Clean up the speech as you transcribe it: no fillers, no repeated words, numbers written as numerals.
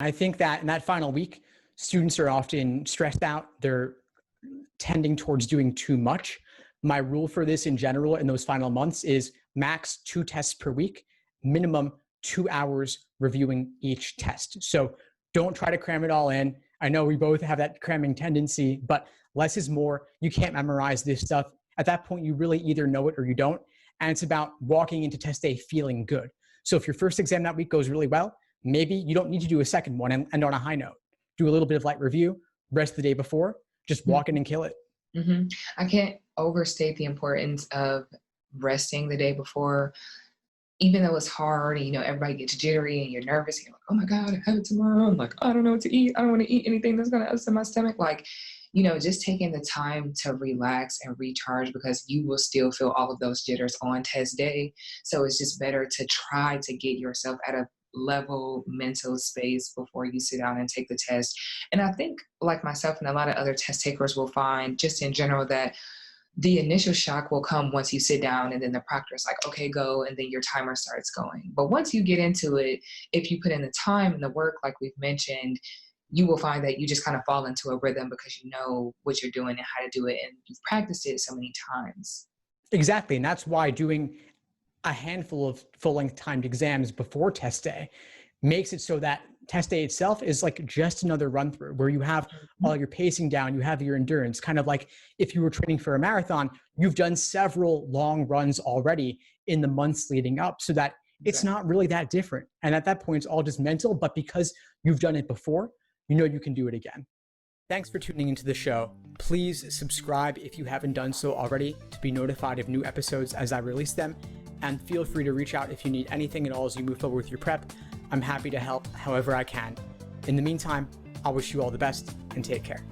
I think that in that final week, students are often stressed out. They're tending towards doing too much. My rule for this in general in those final months is max 2 tests per week, minimum 2 hours reviewing each test. So don't try to cram it all in. I know we both have that cramming tendency, but less is more. You can't memorize this stuff. At that point, you really either know it or you don't. And it's about walking into test day feeling good. So if your first exam that week goes really well, maybe you don't need to do a second one and end on a high note. Do a little bit of light review, rest the day before, just walk in and kill it. Mm-hmm. I can't overstate the importance of resting the day before. Even though it's hard, and, everybody gets jittery and you're nervous, and you're like, oh my God, I have it tomorrow. I'm like, I don't know what to eat. I don't want to eat anything that's going to upset my stomach. Like, just taking the time to relax and recharge, because you will still feel all of those jitters on test day. So it's just better to try to get yourself at a level mental space before you sit down and take the test. And I think, like myself and a lot of other test takers will find, just in general, that the initial shock will come once you sit down, and then the proctor's like, okay, go, and then your timer starts going. But once you get into it, if you put in the time and the work, like we've mentioned, you will find that you just kind of fall into a rhythm because you know what you're doing and how to do it, and you've practiced it so many times. Exactly. And that's why doing a handful of full-length timed exams before test day makes it so that test day itself is like just another run through where you have all your pacing down, you have your endurance, kind of like if you were training for a marathon, you've done several long runs already in the months leading up, so that it's not really that different. And at that point, it's all just mental, but because you've done it before, you know you can do it again. Thanks for tuning into the show. Please subscribe if you haven't done so already to be notified of new episodes as I release them. And feel free to reach out if you need anything at all as you move forward with your prep. I'm happy to help however I can. In the meantime, I wish you all the best and take care.